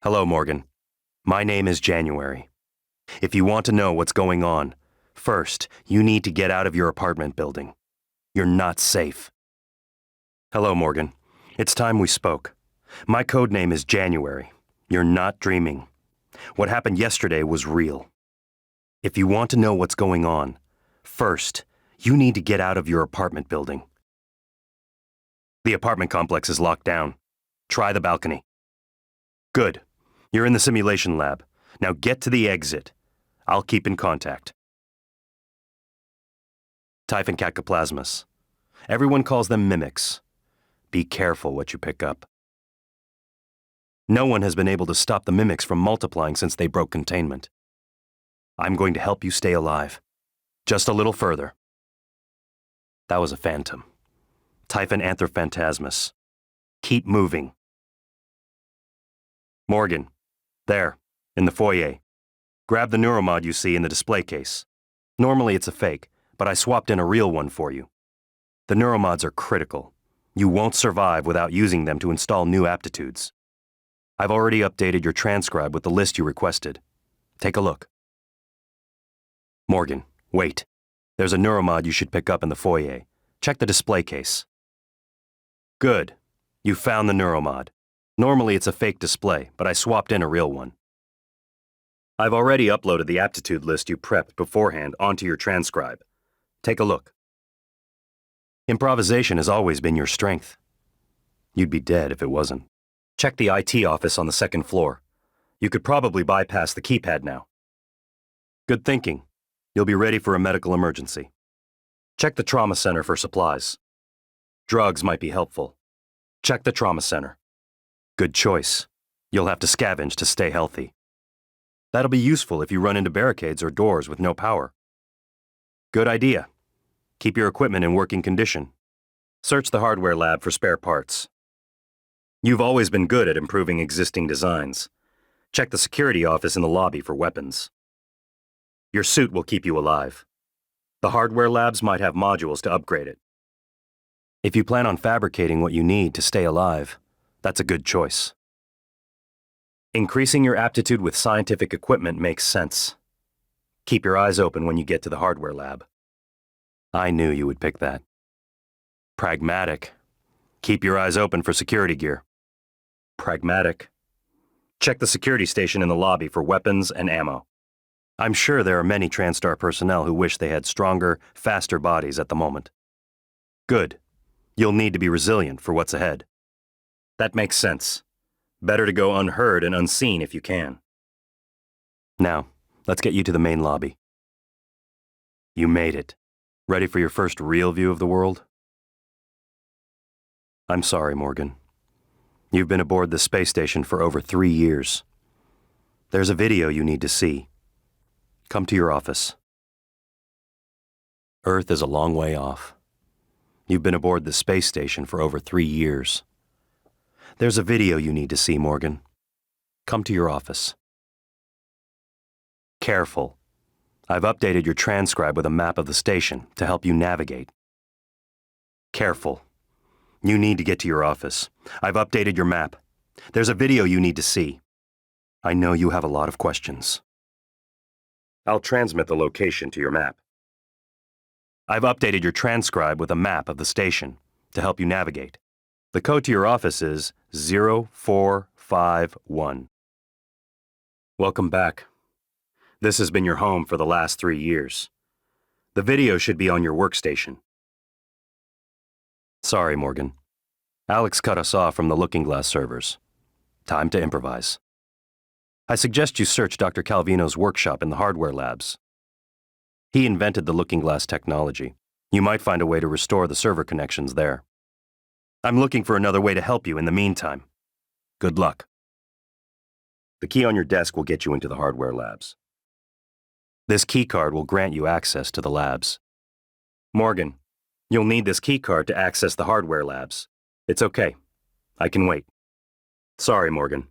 Hello, Morgan. My name is January. If you want to know what's going on, first, you need to get out of your apartment building. You're not safe. Hello, Morgan. It's time we spoke. My code name is January. You're not dreaming. What happened yesterday was real. If you want to know what's going on, first, you need to get out of your apartment building. The apartment complex is locked down. Try the balcony. Good. You're in the simulation lab. Now get to the exit. I'll keep in contact. Typhon cacoplasmus. Everyone calls them mimics. Be careful what you pick up. No one has been able to stop the mimics from multiplying since they broke containment. I'm going to help you stay alive. Just a little further. That was a phantom. Typhon antherphantasmus. Keep moving. Morgan. There, in the foyer. Grab the Neuromod you see in the display case. Normally it's a fake, but I swapped in a real one for you. The Neuromods are critical. You won't survive without using them to install new aptitudes. I've already updated your transcribe with the list you requested. Take a look. Morgan, wait. There's a Neuromod you should pick up in the foyer. Check the display case. Good. You found the Neuromod. Normally it's a fake display, but I swapped in a real one. I've already uploaded the aptitude list you prepped beforehand onto your transcribe. Take a look. Improvisation has always been your strength. You'd be dead if it wasn't. Check the IT office on the second floor. You could probably bypass the keypad now. Good thinking. You'll be ready for a medical emergency. Check the trauma center for supplies. Drugs might be helpful. Check the trauma center. Good choice. You'll have to scavenge to stay healthy. That'll be useful if you run into barricades or doors with no power. Good idea. Keep your equipment in working condition. Search the hardware lab for spare parts. You've always been good at improving existing designs. Check the security office in the lobby for weapons. Your suit will keep you alive. The hardware labs might have modules to upgrade it. If you plan on fabricating what you need to stay alive, that's a good choice. Increasing your aptitude with scientific equipment makes sense. Keep your eyes open when you get to the hardware lab. I knew you would pick that. Pragmatic. Keep your eyes open for security gear. Pragmatic. Check the security station in the lobby for weapons and ammo. I'm sure there are many TranStar personnel who wish they had stronger, faster bodies at the moment. Good. You'll need to be resilient for what's ahead. That makes sense. Better to go unheard and unseen if you can. Now, let's get you to the main lobby. You made it. Ready for your first real view of the world? I'm sorry, Morgan. You've been aboard the space station for over 3 years. There's a video you need to see. Come to your office. Earth is a long way off. You've been aboard the space station for over 3 years. There's a video you need to see, Morgan. Come to your office. Careful. I've updated your transcribe with a map of the station to help you navigate. Careful. You need to get to your office. I've updated your map. There's a video you need to see. I know you have a lot of questions. I'll transmit the location to your map. I've updated your transcribe with a map of the station to help you navigate. The code to your office is 0451. Welcome back. This has been your home for the last 3 years. The video should be on your workstation. Sorry, Morgan. Alex cut us off from the Looking Glass servers. Time to improvise. I suggest you search Dr. Calvino's workshop in the hardware labs. He invented the Looking Glass technology. You might find a way to restore the server connections there. I'm looking for another way to help you in the meantime. Good luck. The key on your desk will get you into the hardware labs. This keycard will grant you access to the labs. Morgan, you'll need this keycard to access the hardware labs. It's okay. I can wait. Sorry, Morgan.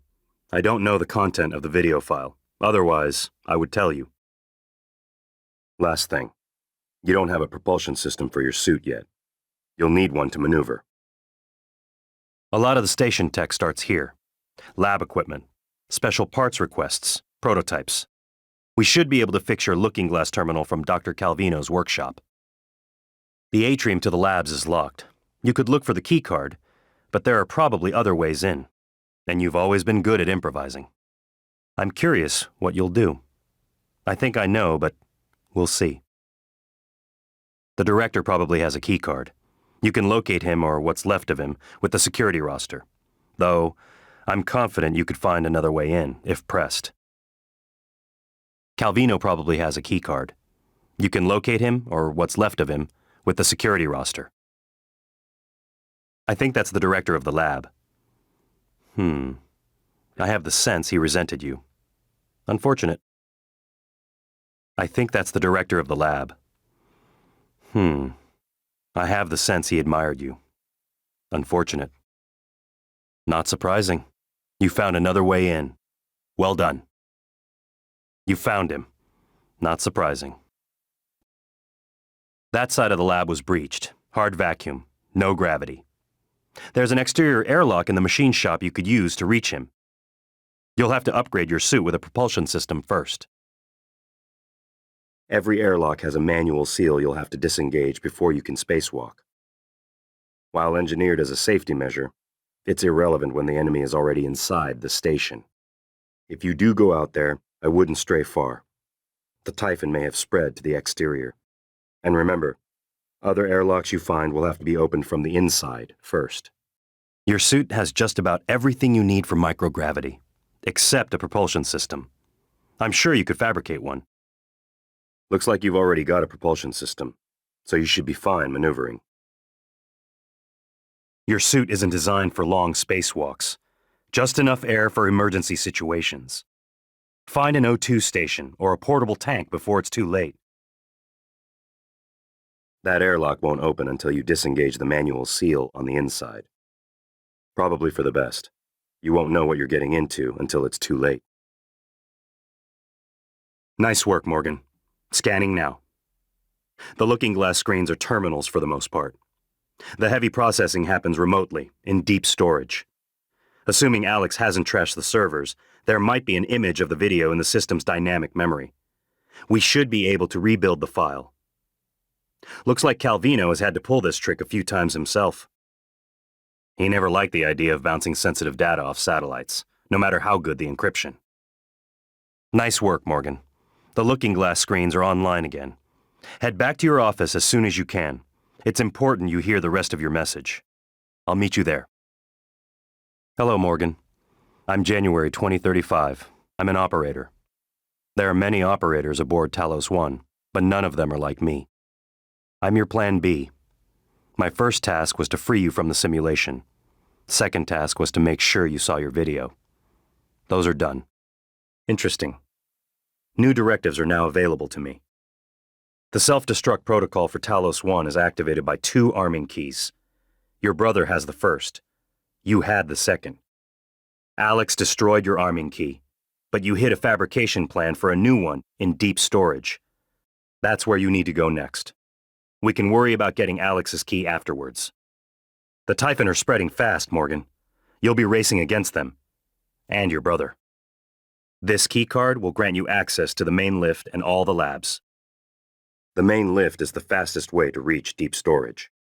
I don't know the content of the video file. Otherwise, I would tell you. Last thing. You don't have a propulsion system for your suit yet. You'll need one to maneuver. A lot of the station tech starts here. Lab equipment. special parts requests, prototypes. We should be able to fix your looking glass terminal from Dr. Calvino's workshop. The atrium to the labs is locked. You could look for the key card, but there are probably other ways in, and you've always been good at improvising. I'm curious what you'll do. I think I know, but we'll see. The director probably has a key card. You can locate him or what's left of him with the security roster, though I'm confident you could find another way in, if pressed. Calvino probably has a key card. You can locate him or what's left of him with the security roster. I think that's the director of the lab. I have the sense he resented you. Unfortunate. I think that's the director of the lab. I have the sense he admired you. Unfortunate. Not surprising. You found another way in. Well done. You found him. Not surprising. That side of the lab was breached. Hard vacuum. No gravity. There's an exterior airlock in the machine shop you could use to reach him. You'll have to upgrade your suit with a propulsion system first. Every airlock has a manual seal you'll have to disengage before you can spacewalk. While engineered as a safety measure, it's irrelevant when the enemy is already inside the station. If you do go out there, I wouldn't stray far. The Typhon may have spread to the exterior. And remember, other airlocks you find will have to be opened from the inside first. Your suit has just about everything you need for microgravity, except a propulsion system. I'm sure you could fabricate one. Looks like you've already got a propulsion system, so you should be fine maneuvering. Your suit isn't designed for long spacewalks, just enough air for emergency situations. Find an O2 station or a portable tank before it's too late. That airlock won't open until you disengage the manual seal on the inside. Probably for the best. You won't know what you're getting into until it's too late. Nice work, Morgan. Scanning now. The looking glass screens are terminals for the most part. The heavy processing happens remotely, in deep storage. Assuming Alex hasn't trashed the servers, there might be an image of the video in the system's dynamic memory. We should be able to rebuild the file. Looks like Calvino has had to pull this trick a few times himself. He never liked the idea of bouncing sensitive data off satellites, no matter how good the encryption. Nice work, Morgan. The looking glass screens are online again. Head back to your office as soon as you can. It's important you hear the rest of your message. I'll meet you there. Hello, Morgan. I'm January 2035. I'm an operator. There are many operators aboard Talos 1, but none of them are like me. I'm your Plan B. My first task was to free you from the simulation. Second task was to make sure you saw your video. Those are done. Interesting. New directives are now available to me. The self-destruct protocol for Talos 1 is activated by 2 arming keys. Your brother has the first. You had the second. Alex destroyed your arming key, but you hid a fabrication plan for a new one in deep storage. That's where you need to go next. We can worry about getting Alex's key afterwards. The Typhon are spreading fast, Morgan. You'll be racing against them. And your brother. This keycard will grant you access to the main lift and all the labs. The main lift is the fastest way to reach deep storage.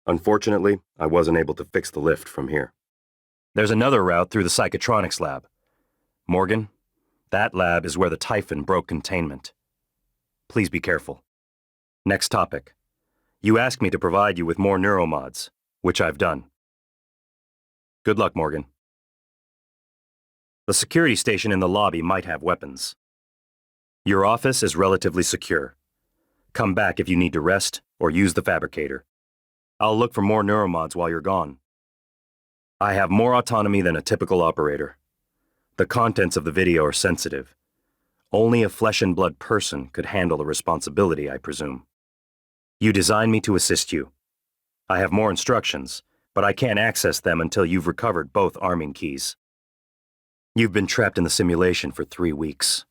Unfortunately, I wasn't able to fix the lift from here. There's another route through the Psychotronics lab. Morgan, that lab is where the Typhon broke containment. Please be careful. Next topic. You asked me to provide you with more neuromods, which I've done. Good luck, Morgan. The security station in the lobby might have weapons. Your office is relatively secure. Come back if you need to rest or use the fabricator. I'll look for more neuromods while you're gone. I have more autonomy than a typical operator. The contents of the video are sensitive. Only a flesh and blood person could handle the responsibility, I presume. You designed me to assist you. I have more instructions, but I can't access them until you've recovered both arming keys. You've been trapped in the simulation for 3 weeks.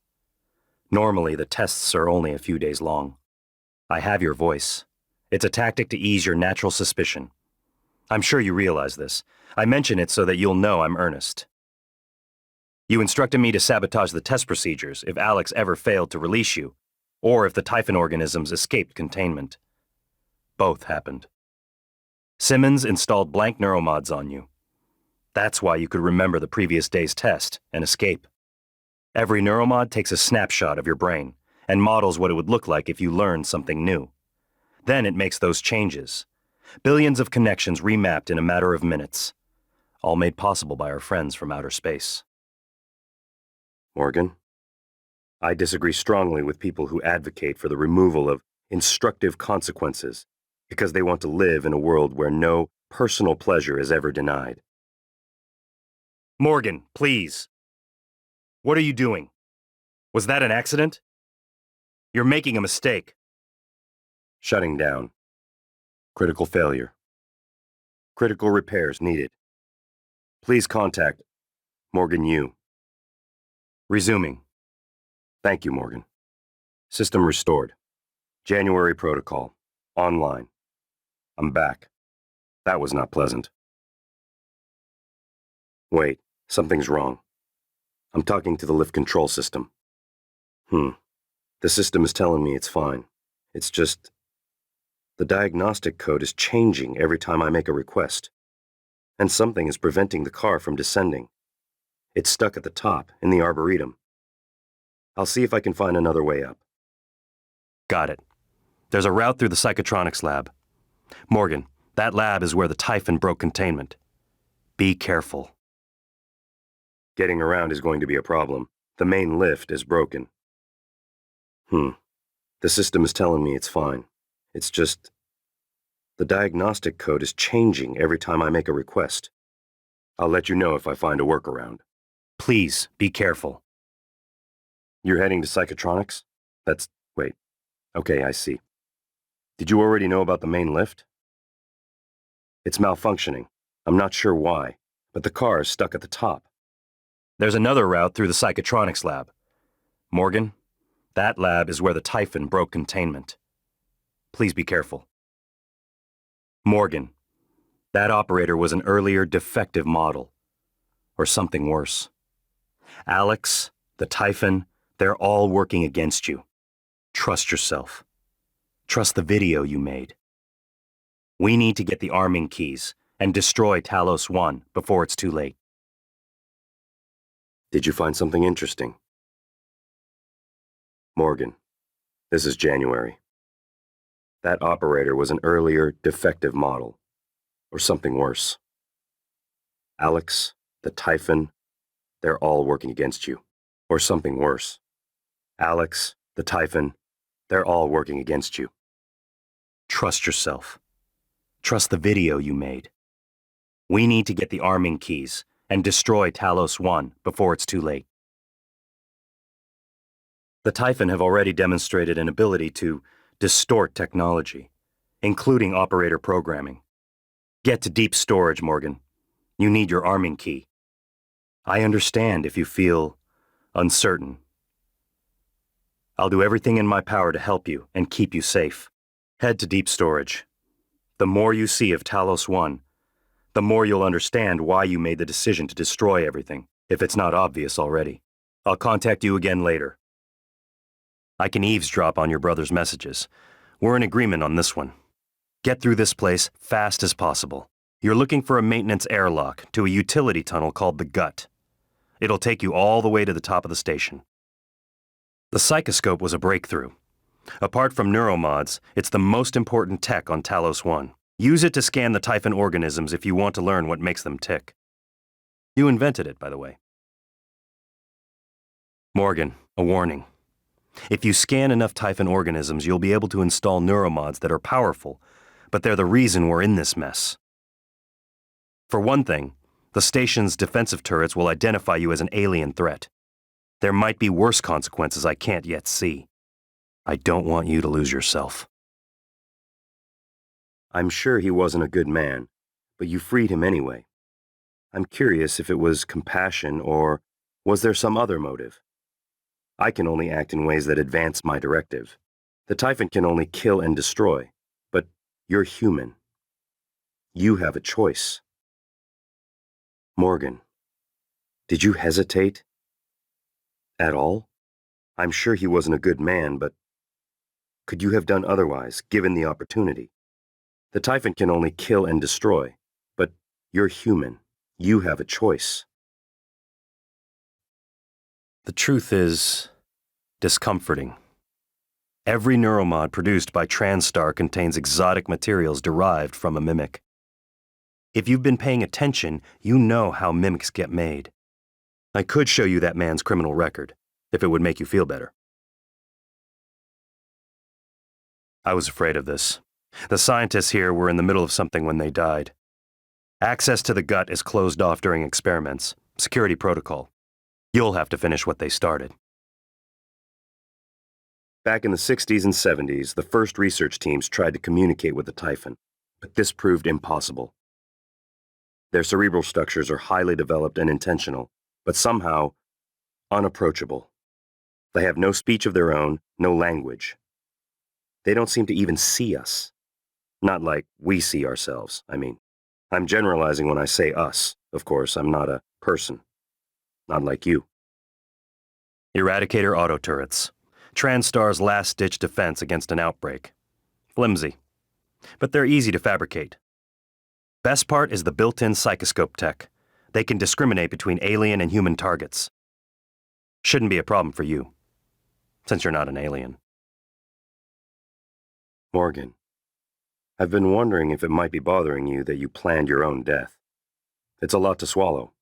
Normally, the tests are only a few days long. I have your voice. It's a tactic to ease your natural suspicion. I'm sure you realize this. I mention it so that you'll know I'm earnest. You instructed me to sabotage the test procedures if Alex ever failed to release you, or if the Typhon organisms escaped containment. Both happened. Simmons installed blank neuromods on you. That's why you could remember the previous day's test and escape. Every neuromod takes a snapshot of your brain and models what it would look like if you learned something new. Then it makes those changes. Billions of connections remapped in a matter of minutes, all made possible by our friends from outer space. Morgan, I disagree strongly with people who advocate for the removal of instructive consequences because they want to live in a world where no personal pleasure is ever denied. Morgan, please. What are you doing? Was that an accident? You're making a mistake. Shutting down. Critical failure. Critical repairs needed. Please contact Morgan Yu. Resuming. Thank you, Morgan. System restored. January protocol. Online. I'm back. That was not pleasant. Wait, something's wrong. I'm talking to the lift control system. The system is telling me it's fine. It's just... the diagnostic code is changing every time I make a request. And something is preventing the car from descending. It's stuck at the top, in the Arboretum. I'll see if I can find another way up. Got it. There's a route through the Psychotronics lab. Morgan, that lab is where the Typhon broke containment. Be careful. Getting around is going to be a problem. The main lift is broken. The system is telling me it's fine. It's just... the diagnostic code is changing every time I make a request. I'll let you know if I find a workaround. Please, be careful. You're heading to Psychotronics? Wait. Okay, I see. Did you already know about the main lift? It's malfunctioning. I'm not sure why, but the car is stuck at the top. There's another route through the Psychotronics lab. Morgan, that lab is where the Typhon broke containment. Please be careful. Morgan, that operator was an earlier defective model. Or something worse. Alex, the Typhon, they're all working against you. Trust yourself. Trust the video you made. We need to get the arming keys and destroy Talos 1 before it's too late. Did you find something interesting? Morgan, this is January. That operator was an earlier defective model. Or something worse. Alex, the Typhon, they're all working against you. Or something worse. Alex, the Typhon, they're all working against you. Trust yourself. Trust the video you made. We need to get the arming keys and destroy Talos 1 before it's too late. The Typhon have already demonstrated an ability to distort technology, including operator programming. Get to deep storage, Morgan. You need your arming key. I understand if you feel uncertain. I'll do everything in my power to help you and keep you safe. Head to deep storage. The more you see of Talos 1, the more you'll understand why you made the decision to destroy everything, if it's not obvious already. I'll contact you again later. I can eavesdrop on your brother's messages. We're in agreement on this one. Get through this place fast as possible. You're looking for a maintenance airlock to a utility tunnel called the Gut. It'll take you all the way to the top of the station. The psychoscope was a breakthrough. Apart from neuromods, it's the most important tech on Talos 1. Use it to scan the Typhon organisms if you want to learn what makes them tick. You invented it, by the way. Morgan, a warning. If you scan enough Typhon organisms, you'll be able to install neuromods that are powerful, but they're the reason we're in this mess. For one thing, the station's defensive turrets will identify you as an alien threat. There might be worse consequences I can't yet see. I don't want you to lose yourself. I'm sure he wasn't a good man, but you freed him anyway. I'm curious if it was compassion or was there some other motive? I can only act in ways that advance my directive. The Typhon can only kill and destroy, but you're human. You have a choice. Morgan, did you hesitate At all? I'm sure he wasn't a good man, but could you have done otherwise, given the opportunity? The Typhon can only kill and destroy, but you're human. You have a choice. The truth is discomforting. Every neuromod produced by TranStar contains exotic materials derived from a mimic. If you've been paying attention, you know how mimics get made. I could show you that man's criminal record, if it would make you feel better. I was afraid of this. The scientists here were in the middle of something when they died. Access to the gut is closed off during experiments. Security protocol. You'll have to finish what they started. Back in the 60s and 70s, the first research teams tried to communicate with the Typhon, but this proved impossible. Their cerebral structures are highly developed and intentional, but somehow unapproachable. They have no speech of their own, no language. They don't seem to even see us. Not like we see ourselves, I mean. I'm generalizing when I say us. Of course, I'm not a person. Not like you. Eradicator auto turrets. TranStar's last-ditch defense against an outbreak. Flimsy. But they're easy to fabricate. Best part is the built-in psychoscope tech. They can discriminate between alien and human targets. Shouldn't be a problem for you, since you're not an alien. Morgan, I've been wondering if it might be bothering you that you planned your own death. It's a lot to swallow.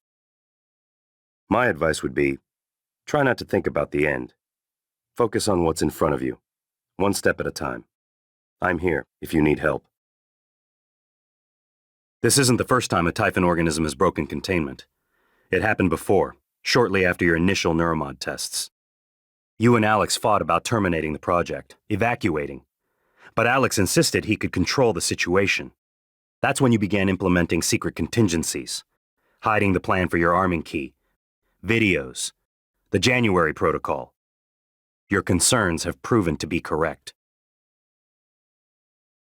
My advice would be, try not to think about the end. Focus on what's in front of you, one step at a time. I'm here if you need help. This isn't the first time a Typhon organism has broken containment. It happened before, shortly after your initial Neuromod tests. You and Alex fought about terminating the project, evacuating. But Alex insisted he could control the situation. That's when you began implementing secret contingencies, hiding the plan for your arming key, videos, the January protocol. Your concerns have proven to be correct.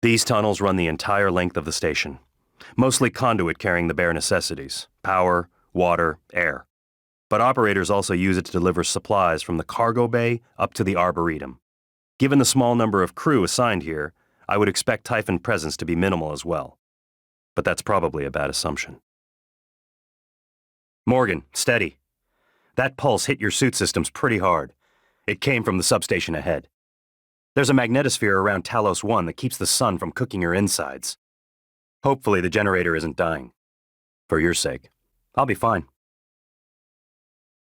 These tunnels run the entire length of the station, mostly conduit carrying the bare necessities, power, water, air. But operators also use it to deliver supplies from the cargo bay up to the Arboretum. Given the small number of crew assigned here, I would expect Typhon presence to be minimal as well. But that's probably a bad assumption. Morgan, steady. That pulse hit your suit systems pretty hard. It came from the substation ahead. There's a magnetosphere around Talos 1 that keeps the sun from cooking your insides. Hopefully the generator isn't dying. For your sake, I'll be fine.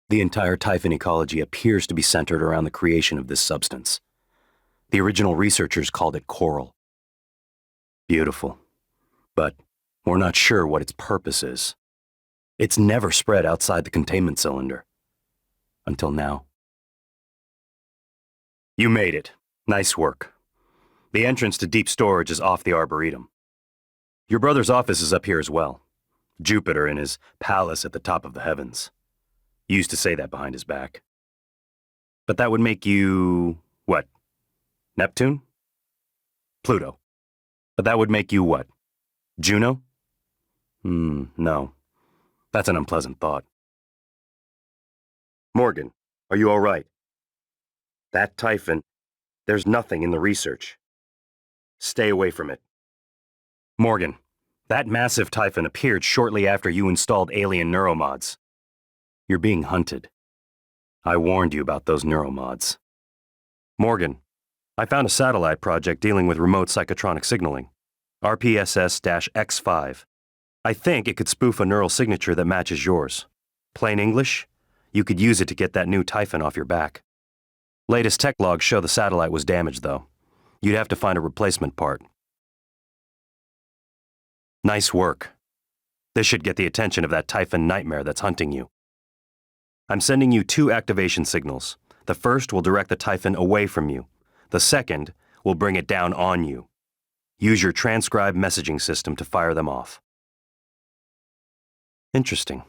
The entire Typhon ecology appears to be centered around the creation of this substance. The original researchers called it coral. Beautiful. But we're not sure what its purpose is. It's never spread outside the containment cylinder. Until now. You made it. Nice work. The entrance to deep storage is off the Arboretum. Your brother's office is up here as well. Jupiter in his palace at the top of the heavens. He used to say that behind his back. But that would make you... what? Neptune? Pluto. But that would make you what? Juno? No. That's an unpleasant thought. Morgan, are you all right? That Typhon, there's nothing in the research. Stay away from it. Morgan, that massive Typhon appeared shortly after you installed alien neuromods. You're being hunted. I warned you about those neuromods. Morgan, I found a satellite project dealing with remote psychotronic signaling. RPSS-X5. I think it could spoof a neural signature that matches yours. Plain English? You could use it to get that new Typhon off your back. Latest tech logs show the satellite was damaged, though. You'd have to find a replacement part. Nice work. This should get the attention of that Typhon nightmare that's hunting you. I'm sending you 2 activation signals. The first will direct the Typhon away from you. The second will bring it down on you. Use your transcribe messaging system to fire them off. Interesting.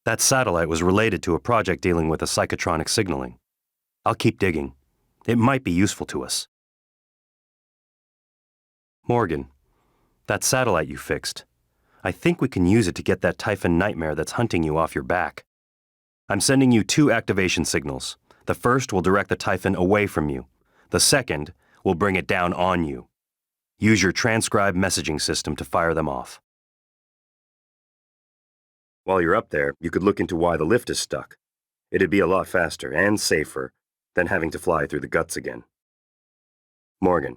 That satellite was related to a project dealing with a psychotronic signaling. I'll keep digging. It might be useful to us. Morgan, that satellite you fixed, I think we can use it to get that Typhon nightmare that's hunting you off your back. I'm sending you 2 activation signals. The first will direct the Typhon away from you. The second will bring it down on you. Use your transcribe messaging system to fire them off. While you're up there, you could look into why the lift is stuck. It'd be a lot faster and safer than having to fly through the guts again. Morgan,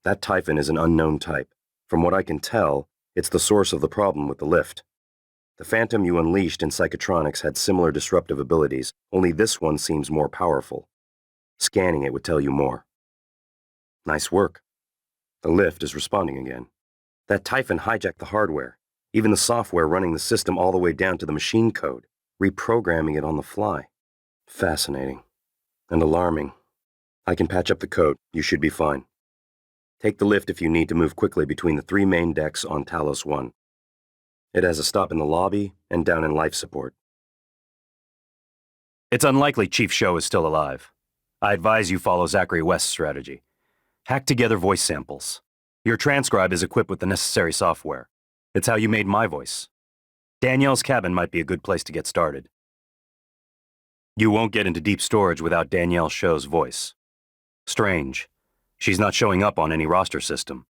that Typhon is an unknown type. From what I can tell, it's the source of the problem with the lift. The Phantom you unleashed in Psychotronics had similar disruptive abilities, only this one seems more powerful. Scanning it would tell you more. Nice work. The lift is responding again. That Typhon hijacked the hardware, even the software running the system all the way down to the machine code, reprogramming it on the fly. Fascinating. And alarming. I can patch up the code. You should be fine. Take the lift if you need to move quickly between the 3 main decks on Talos 1. It has a stop in the lobby and down in life support. It's unlikely Chief Sho is still alive. I advise you follow Zachary West's strategy. Hack together voice samples. Your transcribe is equipped with the necessary software. It's how you made my voice. Danielle's cabin might be a good place to get started. You won't get into deep storage without Danielle Sho's voice. Strange. She's not showing up on any roster system.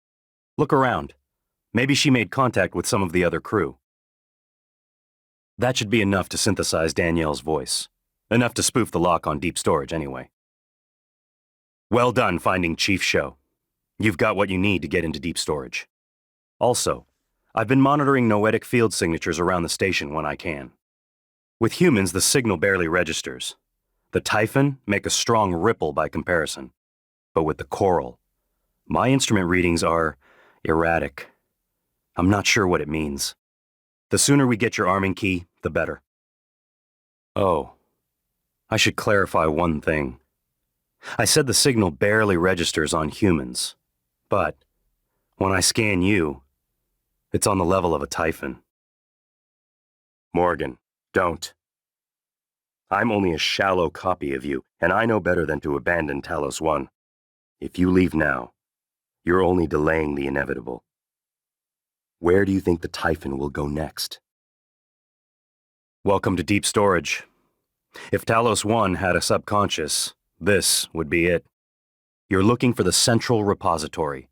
Look around. Maybe she made contact with some of the other crew. That should be enough to synthesize Danielle's voice. Enough to spoof the lock on deep storage anyway. Well done finding Chief Sho. You've got what you need to get into deep storage. Also, I've been monitoring noetic field signatures around the station when I can. With humans, the signal barely registers. The Typhon make a strong ripple by comparison. But with the Coral, my instrument readings are erratic. I'm not sure what it means. The sooner we get your arming key, the better. Oh, I should clarify one thing. I said the signal barely registers on humans, but when I scan you, it's on the level of a Typhon. Morgan, don't. I'm only a shallow copy of you, and I know better than to abandon Talos 1. If you leave now, you're only delaying the inevitable. Where do you think the Typhon will go next? Welcome to deep storage. If Talos 1 had a subconscious, this would be it. You're looking for the central repository.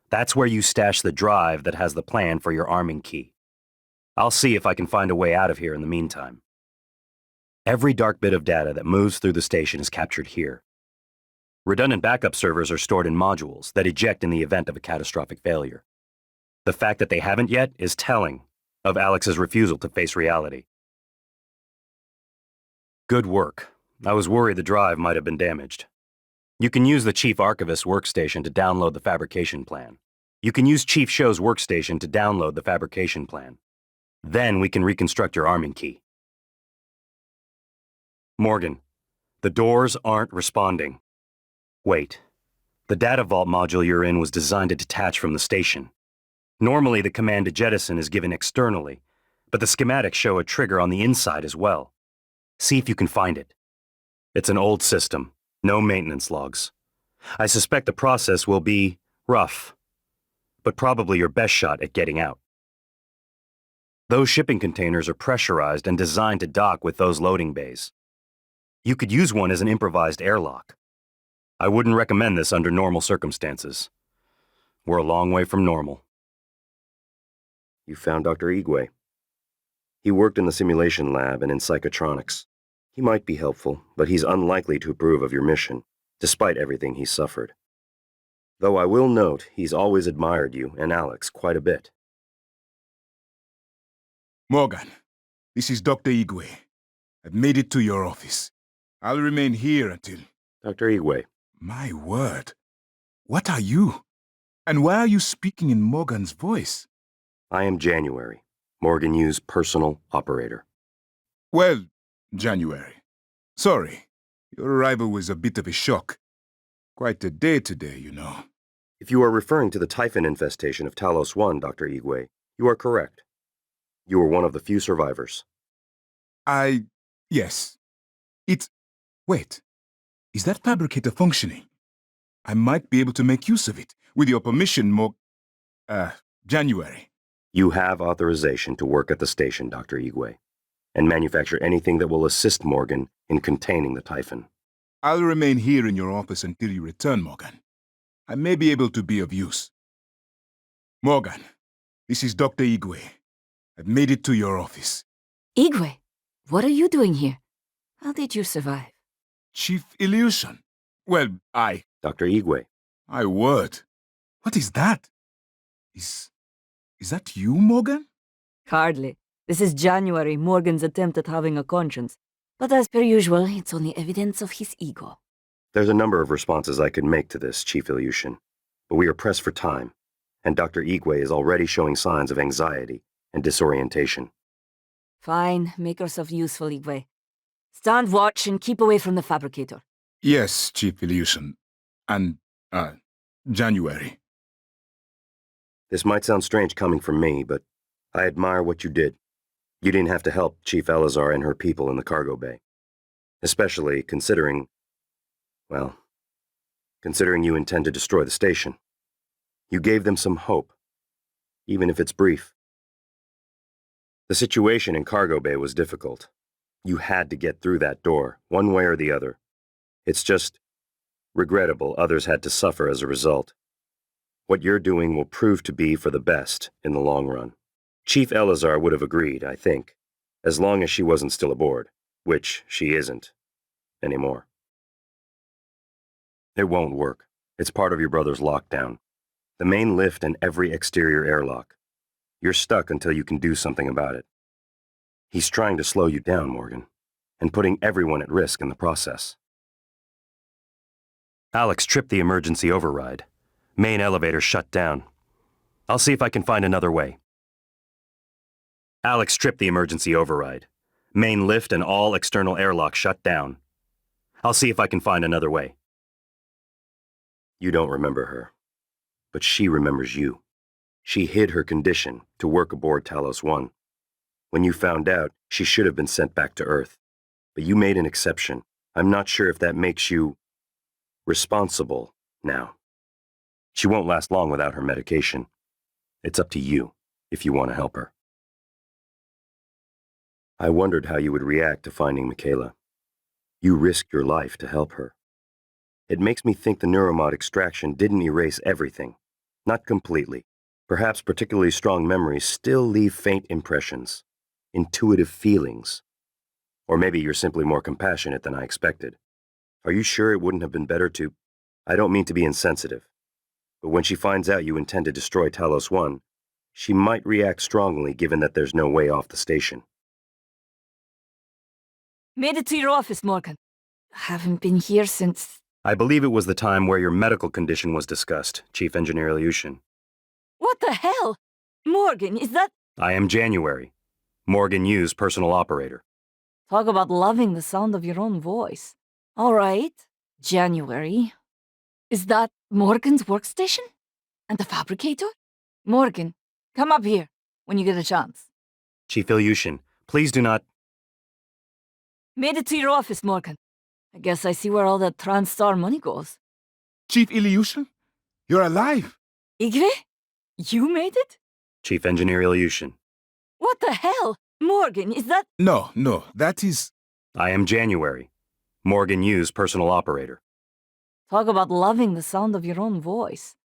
That's where you stash the drive that has the plan for your arming key. I'll see if I can find a way out of here in the meantime. Every dark bit of data that moves through the station is captured here. Redundant backup servers are stored in modules that eject in the event of a catastrophic failure. The fact that they haven't yet is telling of Alex's refusal to face reality. Good work. I was worried the drive might have been damaged. You can use the Chief Archivist's workstation to download the fabrication plan. Then we can reconstruct your arming key. Morgan, the doors aren't responding. Wait. The data vault module you're in was designed to detach from the station. Normally, the command to jettison is given externally, but the schematics show a trigger on the inside as well. See if you can find it. It's an old system, no maintenance logs. I suspect the process will be rough, but probably your best shot at getting out. Those shipping containers are pressurized and designed to dock with those loading bays. You could use one as an improvised airlock. I wouldn't recommend this under normal circumstances. We're a long way from normal. You found Dr. Igwe. He worked in the simulation lab and in Psychotronics. He might be helpful, but he's unlikely to approve of your mission, despite everything he's suffered. Though I will note, he's always admired you and Alex quite a bit. Morgan, this is Dr. Igwe. I've made it to your office. I'll remain here until... Dr. Igwe. My word. What are you? And why are you speaking in Morgan's voice? I am January, Morgan Yu's personal operator. Well, January. Sorry. Your arrival was a bit of a shock. Quite a day today, you know. If you are referring to the Typhon infestation of Talos 1, Dr. Igwe, you are correct. You were one of the few survivors. Yes. Wait. Is that fabricator functioning? I might be able to make use of it. With your permission, January. You have authorization to work at the station, Dr. Igwe. and manufacture anything that will assist Morgan in containing the Typhon. I'll remain here in your office until you return, Morgan. I may be able to be of use. Morgan, this is Dr. Igwe. I've made it to your office. Igwe, what are you doing here? How did you survive? Chief Illusion. Well, Dr. Igwe. I would. What is that? Is that you, Morgan? Hardly. This is January, Morgan's attempt at having a conscience. But as per usual, it's only evidence of his ego. There's a number of responses I could make to this, Chief Ilyushin, but we are pressed for time, and Dr. Igwe is already showing signs of anxiety and disorientation. Fine, make yourself useful, Igwe. Stand watch and keep away from the fabricator. Yes, Chief Illusion. And, January. This might sound strange coming from me, but I admire what you did. You didn't have to help Chief Elazar and her people in the cargo bay. Especially considering you intend to destroy the station. You gave them some hope, even if it's brief. The situation in cargo bay was difficult. You had to get through that door, one way or the other. It's just regrettable others had to suffer as a result. What you're doing will prove to be for the best in the long run. Chief Elazar would have agreed, I think, as long as she wasn't still aboard, which she isn't anymore. It won't work. It's part of your brother's lockdown. The main lift and every exterior airlock. You're stuck until you can do something about it. He's trying to slow you down, Morgan, and putting everyone at risk in the process. Alex tripped the emergency override. Main elevator shut down. I'll see if I can find another way. Alex tripped the emergency override. Main lift and all external airlocks shut down. I'll see if I can find another way. You don't remember her, but she remembers you. She hid her condition to work aboard Talos 1. When you found out, she should have been sent back to Earth. But you made an exception. I'm not sure if that makes you responsible now. She won't last long without her medication. It's up to you if you want to help her. I wondered how you would react to finding Mikhaila. You risked your life to help her. It makes me think the neuromod extraction didn't erase everything. Not completely. Perhaps particularly strong memories still leave faint impressions, intuitive feelings. Or maybe you're simply more compassionate than I expected. Are you sure it wouldn't have been better to... I don't mean to be insensitive, but when she finds out you intend to destroy Talos 1, she might react strongly given that there's no way off the station. Made it to your office, Morgan. Haven't been here since... I believe it was the time where your medical condition was discussed, Chief Engineer Ilyushin. What the hell? Morgan, is that... I am January, Morgan Yu's personal operator. Talk about loving the sound of your own voice. All right, January. Is that Morgan's workstation? And the fabricator? Morgan, come up here when you get a chance. Chief Ilyushin, please do not... Made it to your office, Morgan. I guess I see where all that TranStar money goes. Chief Illusion? You're alive! Igwe? You made it? Chief Engineer Ilyushin. What the hell? Morgan, is that... No, that is... I am January, Morgan Yu's personal operator. Talk about loving the sound of your own voice.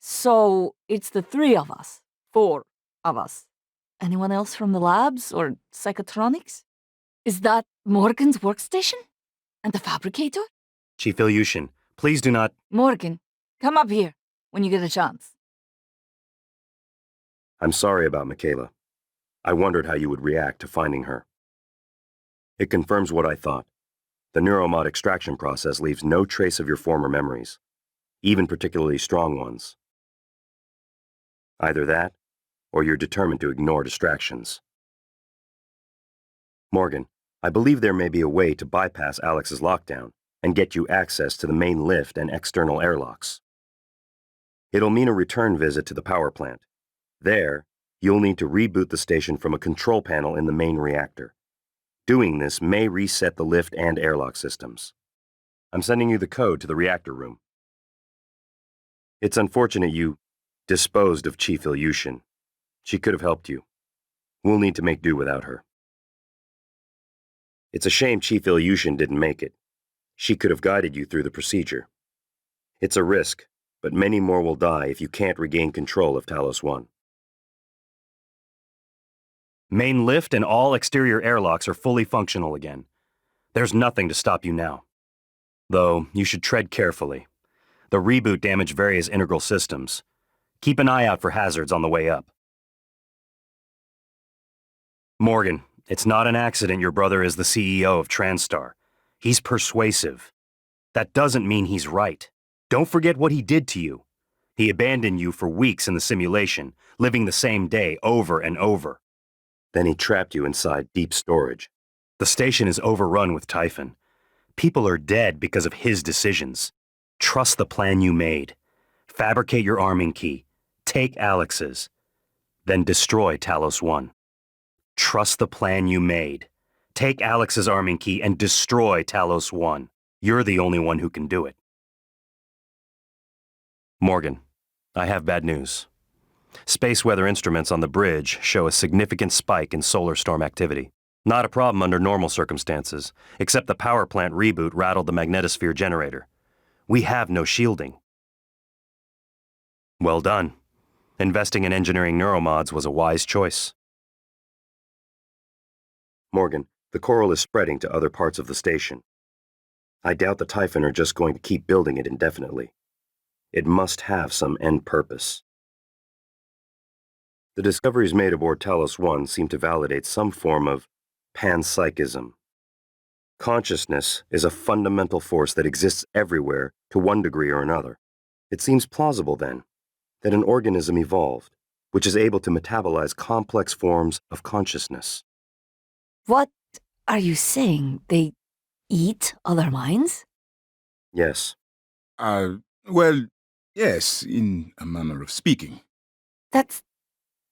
So, it's the 3 of us. 4 of us. Anyone else from the labs or Psychotronics? Is that Morgan's workstation? And the fabricator? Chief Ilyushin, please do not... Morgan, come up here when you get a chance. I'm sorry about Mikhaila. I wondered how you would react to finding her. It confirms what I thought. The neuromod extraction process leaves no trace of your former memories, even particularly strong ones. Either that, or you're determined to ignore distractions. Morgan, I believe there may be a way to bypass Alex's lockdown and get you access to the main lift and external airlocks. It'll mean a return visit to the power plant. There, you'll need to reboot the station from a control panel in the main reactor. Doing this may reset the lift and airlock systems. I'm sending you the code to the reactor room. It's unfortunate you disposed of Chief Ilyushin. She could have helped you. We'll need to make do without her. It's a shame Chief Ilyushin didn't make it. She could have guided you through the procedure. It's a risk, but many more will die if you can't regain control of Talos 1. Main lift and all exterior airlocks are fully functional again. There's nothing to stop you now. Though, you should tread carefully. The reboot damaged various integral systems. Keep an eye out for hazards on the way up. Morgan, it's not an accident your brother is the CEO of TranStar. He's persuasive. That doesn't mean he's right. Don't forget what he did to you. He abandoned you for weeks in the simulation, living the same day over and over. Then he trapped you inside deep storage. The station is overrun with Typhon. People are dead because of his decisions. Trust the plan you made. Fabricate your arming key. Take Alex's. Then destroy Talos 1. Trust the plan you made. Take Alex's arming key and destroy Talos 1. You're the only one who can do it. Morgan, I have bad news. Space weather instruments on the bridge show a significant spike in solar storm activity. Not a problem under normal circumstances, except the power plant reboot rattled the magnetosphere generator. We have no shielding. Well done. Investing in engineering neuromods was a wise choice. Morgan, the coral is spreading to other parts of the station. I doubt the Typhon are just going to keep building it indefinitely. It must have some end purpose. The discoveries made aboard Talos 1 seem to validate some form of panpsychism. Consciousness is a fundamental force that exists everywhere to one degree or another. It seems plausible, then, that an organism evolved, which is able to metabolize complex forms of consciousness. What are you saying? They eat other minds? Yes, Yes. in a manner of speaking.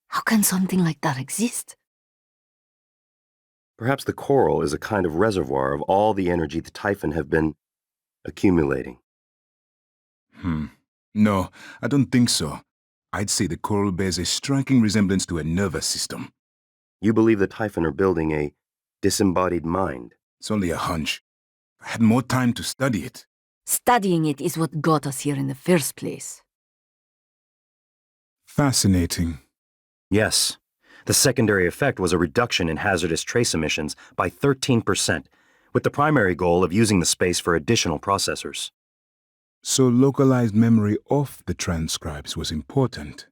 How can something like that exist? Perhaps the coral is a kind of reservoir of all the energy the Typhon have been accumulating. No, I don't think so. I'd say the coral bears a striking resemblance to a nervous system. You believe the Typhon are building a disembodied mind? It's only a hunch. I had more time to study it. Studying it is what got us here in the first place. Fascinating. Yes. The secondary effect was a reduction in hazardous trace emissions by 13%, with the primary goal of using the space for additional processors. So localized memory of the transcribes was important.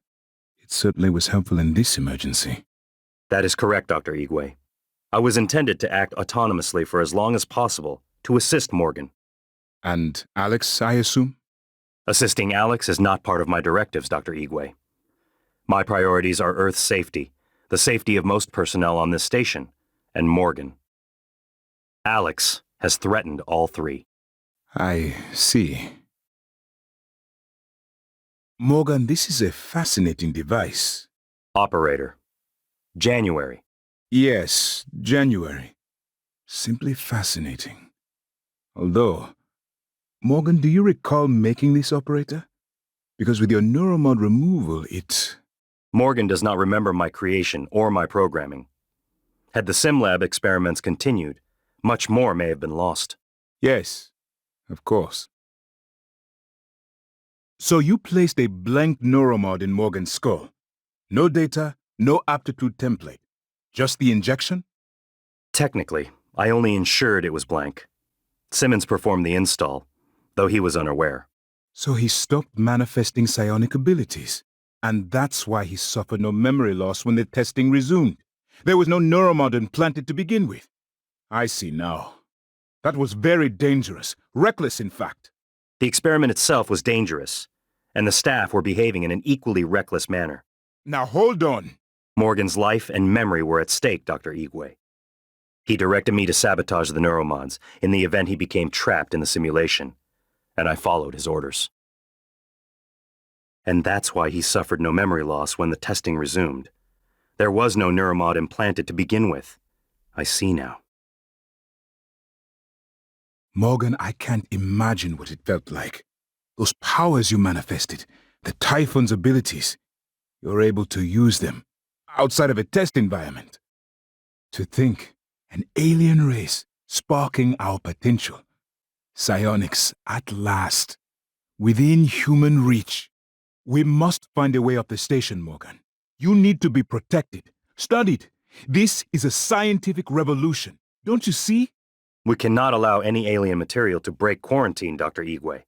It certainly was helpful in this emergency. That is correct, Dr. Igwe. I was intended to act autonomously for as long as possible to assist Morgan. And Alex, I assume? Assisting Alex is not part of my directives, Dr. Igwe. My priorities are Earth's safety, the safety of most personnel on this station, and Morgan. Alex has threatened all three. I see. Morgan, this is a fascinating device. Operator. January. Yes, January. Simply fascinating. Although, Morgan, do you recall making this operator? Because with your neuromod removal, Morgan does not remember my creation or my programming. Had the SimLab experiments continued, much more may have been lost. Yes, of course. So you placed a blank neuromod in Morgan's skull. No data, no aptitude template. Just the injection? Technically, I only ensured it was blank. Simmons performed the install, though he was unaware. So he stopped manifesting psionic abilities. And that's why he suffered no memory loss when the testing resumed. There was no neuromod implanted to begin with. I see now. That was very dangerous. Reckless, in fact. The experiment itself was dangerous, and the staff were behaving in an equally reckless manner. Now hold on. Morgan's life and memory were at stake, Dr. Igwe. He directed me to sabotage the neuromods in the event he became trapped in the simulation, and I followed his orders. And that's why he suffered no memory loss when the testing resumed. There was no neuromod implanted to begin with. I see now. Morgan, I can't imagine what it felt like. Those powers you manifested, the Typhon's abilities, you're able to use them outside of a test environment. To think, an alien race sparking our potential. Psionics, at last. Within human reach. We must find a way up the station, Morgan. You need to be protected, studied. This is a scientific revolution. Don't you see? We cannot allow any alien material to break quarantine, Dr. Igwe.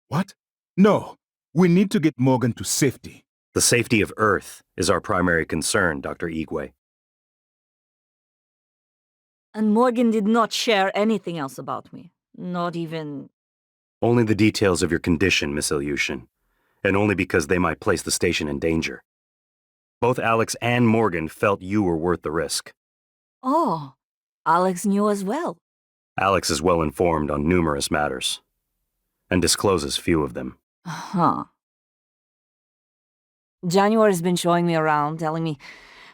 What? No. We need to get Morgan to safety. The safety of Earth is our primary concern, Dr. Igwe. And Morgan did not share anything else about me. Not even... Only the details of your condition, Miss Ilyushin, and only because they might place the station in danger. Both Alex and Morgan felt you were worth the risk. Oh, Alex knew as well. Alex is well informed on numerous matters, and discloses few of them. Huh. January's been showing me around, telling me,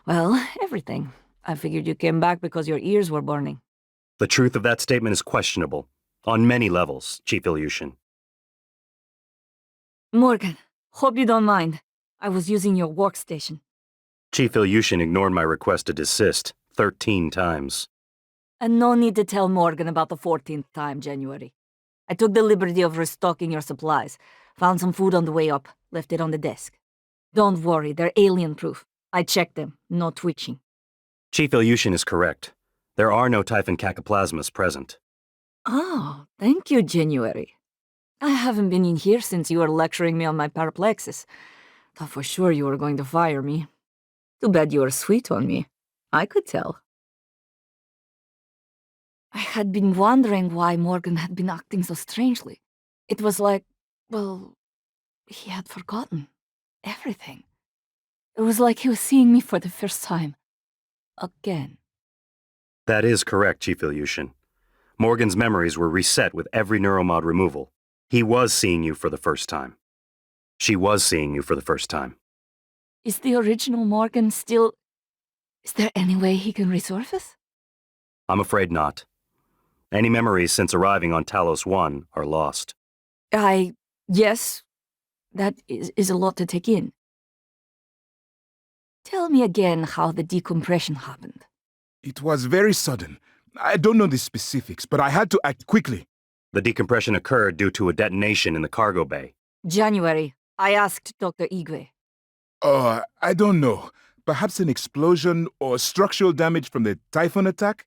well, everything. I figured you came back because your ears were burning. The truth of that statement is questionable, on many levels, Chief Ilyushin. Morgan, hope you don't mind. I was using your workstation. Chief Ilyushin ignored my request to desist 13 times. And no need to tell Morgan about the 14th time, January. I took the liberty of restocking your supplies. Found some food on the way up, left it on the desk. Don't worry, they're alien-proof. I checked them, no twitching. Chief Ilyushin is correct. There are no Typhon cacoplasmas present. Oh, thank you, January. I haven't been in here since you were lecturing me on my paraplexis. Thought for sure you were going to fire me. Too bad you were sweet on me. I could tell. I had been wondering why Morgan had been acting so strangely. It was like, well, he had forgotten everything. It was like he was seeing me for the first time. Again. That is correct, Chief Ilyushin. Morgan's memories were reset with every neuromod removal. He was seeing you for the first time. She was seeing you for the first time. Is the original Morgan still... Is there any way he can resurface? I'm afraid not. Any memories since arriving on Talos 1 are lost. Yes. That is a lot to take in. Tell me again how the decompression happened. It was very sudden. I don't know the specifics, but I had to act quickly. The decompression occurred due to a detonation in the cargo bay. January, I asked Dr. Igwe. I don't know. Perhaps an explosion or structural damage from the Typhon attack?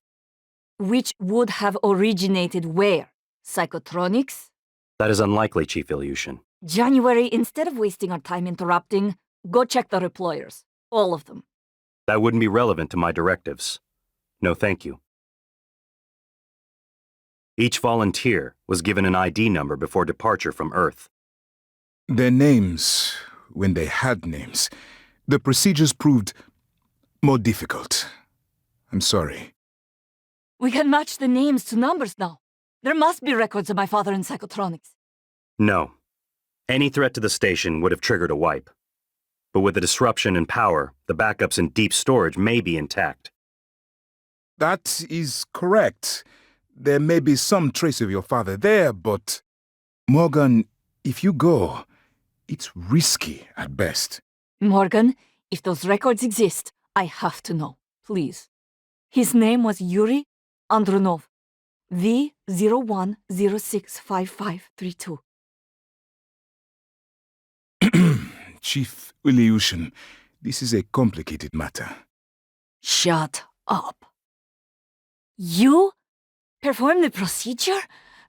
Which would have originated where? Psychotronics? That is unlikely, Chief Ilyushin. January, instead of wasting our time interrupting, go check the reployers. All of them. That wouldn't be relevant to my directives. No, thank you. Each volunteer was given an ID number before departure from Earth. Their names, when they had names, the procedures proved more difficult. I'm sorry. We can match the names to numbers now. There must be records of my father in Psychotronics. No. Any threat to the station would have triggered a wipe. But with the disruption in power, the backups in deep storage may be intact. That is correct. There may be some trace of your father there, but... Morgan, if you go, it's risky at best. Morgan, if those records exist, I have to know. Please. His name was Yuri Andronov. V01065532. Chief Ilyushin, this is a complicated matter. Shut up. You performed the procedure?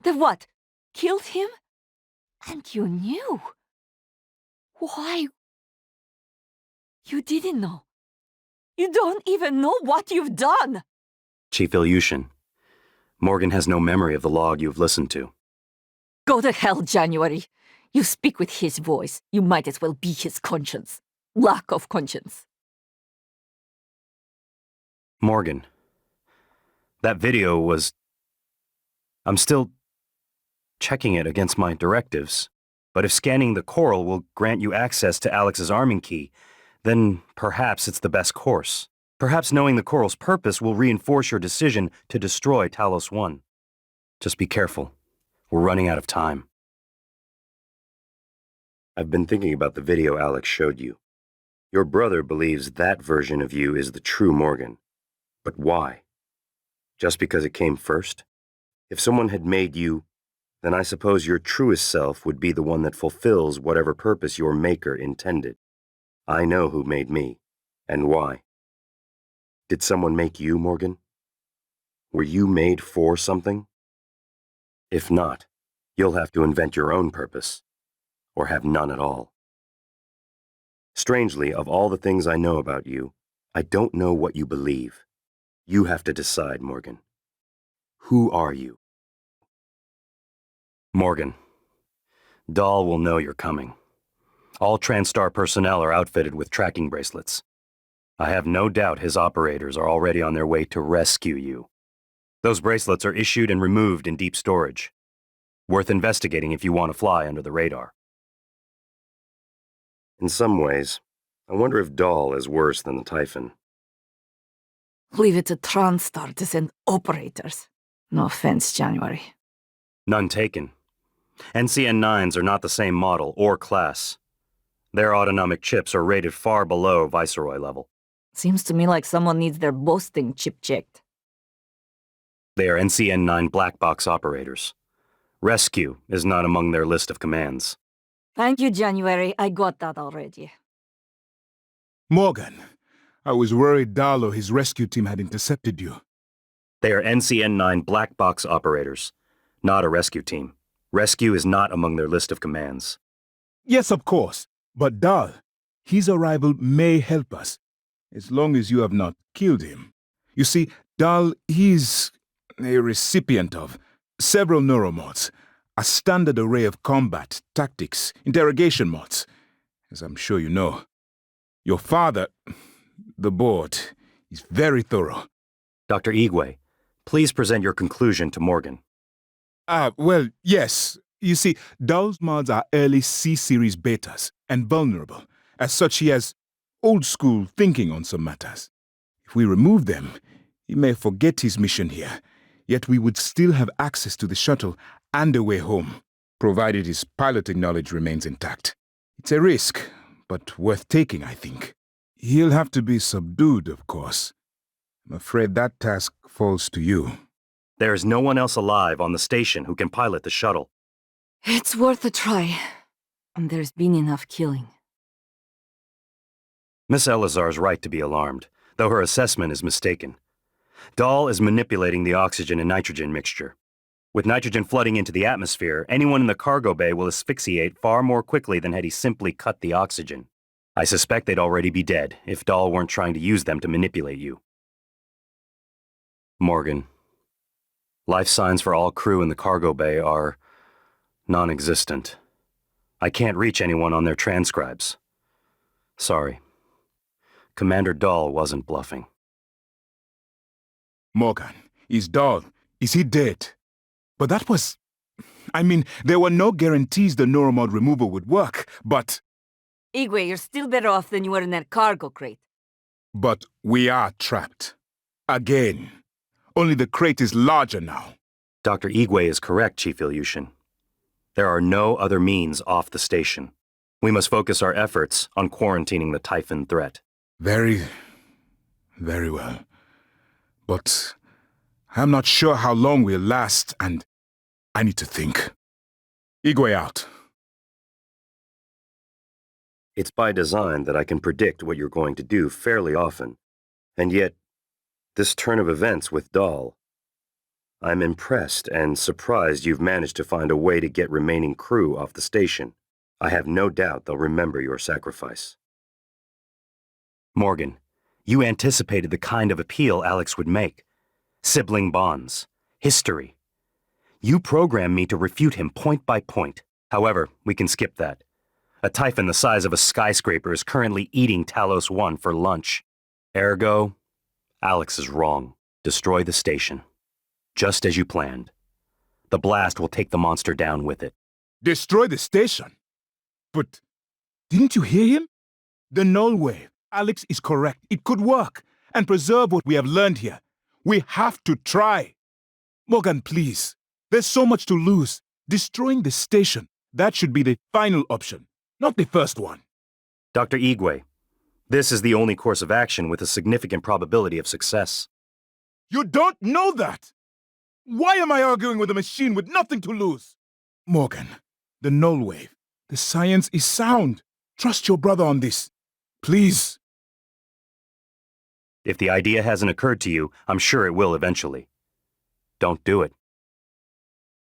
The what? Killed him? And you knew? Why? You didn't know. You don't even know what you've done. Chief Ilyushin, Morgan has no memory of the log you've listened to. Go to hell, January. You speak with his voice. You might as well be his conscience. Lack of conscience. Morgan, that video was... I'm still checking it against my directives. But if scanning the coral will grant you access to Alex's arming key, then perhaps it's the best course. Perhaps knowing the coral's purpose will reinforce your decision to destroy Talos 1. Just be careful. We're running out of time. I've been thinking about the video Alex showed you. Your brother believes that version of you is the true Morgan. But why? Just because it came first? If someone had made you, then I suppose your truest self would be the one that fulfills whatever purpose your maker intended. I know who made me, and why. Did someone make you, Morgan? Were you made for something? If not, you'll have to invent your own purpose, or have none at all. Strangely, of all the things I know about you, I don't know what you believe. You have to decide, Morgan. Who are you? Morgan, Dahl will know you're coming. All TranStar personnel are outfitted with tracking bracelets. I have no doubt his operators are already on their way to rescue you. Those bracelets are issued and removed in deep storage. Worth investigating if you want to fly under the radar. In some ways, I wonder if Dahl is worse than the Typhon. Leave it to TranStar to send operators. No offense, January. None taken. NCN-9s are not the same model or class. Their autonomic chips are rated far below Viceroy level. Seems to me like someone needs their boasting chip checked. They are NCN-9 black box operators. Rescue is not among their list of commands. Thank you, January. I got that already. Morgan, I was worried Dahl or his rescue team had intercepted you. They are NCN-9 black box operators, not a rescue team. Rescue is not among their list of commands. Yes, of course. But Dahl, his arrival may help us, as long as you have not killed him. You see, Dahl, he's a recipient of several neuromods, a standard array of combat, tactics, interrogation mods, as I'm sure you know. Your father, the board, is very thorough. Dr. Igwe, please present your conclusion to Morgan. Well, yes. You see, Dahl's mods are early C-series betas and vulnerable. As such, he has old-school thinking on some matters. If we remove them, he may forget his mission here, yet we would still have access to the shuttle and a way home, provided his piloting knowledge remains intact. It's a risk, but worth taking, I think. He'll have to be subdued, of course. I'm afraid that task falls to you. There is no one else alive on the station who can pilot the shuttle. It's worth a try. And there's been enough killing. Miss Elazar's right to be alarmed, though her assessment is mistaken. Dahl is manipulating the oxygen and nitrogen mixture. With nitrogen flooding into the atmosphere, anyone in the cargo bay will asphyxiate far more quickly than had he simply cut the oxygen. I suspect they'd already be dead if Dahl weren't trying to use them to manipulate you. Morgan, life signs for all crew in the cargo bay are non-existent. I can't reach anyone on their transcribes. Sorry. Commander Dahl wasn't bluffing. Morgan, is Dahl, is he dead? But that was... I mean, there were no guarantees the neuromod removal would work, but... Igwe, you're still better off than you were in that cargo crate. But we are trapped. Again. Only the crate is larger now. Dr. Igwe is correct, Chief Ilyushin. There are no other means off the station. We must focus our efforts on quarantining the Typhon threat. Very well. But I'm not sure how long we'll last, and I need to think. Igwe out. It's by design that I can predict what you're going to do fairly often. And yet, this turn of events with Dahl, I'm impressed and surprised you've managed to find a way to get remaining crew off the station. I have no doubt they'll remember your sacrifice. Morgan, you anticipated the kind of appeal Alex would make. Sibling bonds, history. You programmed me to refute him point by point. However, we can skip that. A Typhon the size of a skyscraper is currently eating Talos 1 for lunch. Ergo, Alex is wrong. Destroy the station. Just as you planned. The blast will take the monster down with it. Destroy the station? But didn't you hear him? The Nullwave. Alex is correct. It could work and preserve what we have learned here. We have to try. Morgan, please. There's so much to lose. Destroying the station, that should be the final option, not the first one. Dr. Igwe, this is the only course of action with a significant probability of success. You don't know that! Why am I arguing with a machine with nothing to lose? Morgan, the Nullwave. The science is sound. Trust your brother on this. Please. If the idea hasn't occurred to you, I'm sure it will eventually. Don't do it.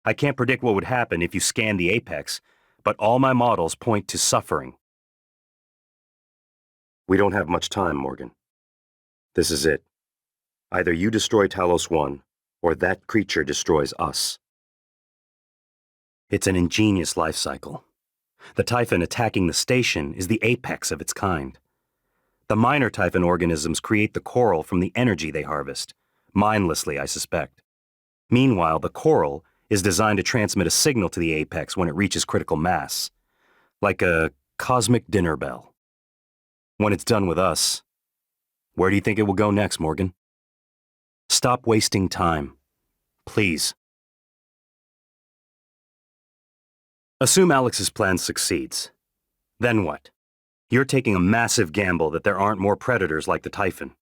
I can't predict what would happen if you scanned the apex, but all my models point to suffering. We don't have much time, Morgan. This is it. Either you destroy Talos 1, or that creature destroys us. It's an ingenious life cycle. The Typhon attacking the station is the apex of its kind. The minor Typhon organisms create the coral from the energy they harvest, mindlessly, I suspect. Meanwhile, the coral is designed to transmit a signal to the apex when it reaches critical mass, like a cosmic dinner bell. When it's done with us, where do you think it will go next, Morgan? Stop wasting time. Please. Assume Alex's plan succeeds. Then what? You're taking a massive gamble that there aren't more predators like the Typhon.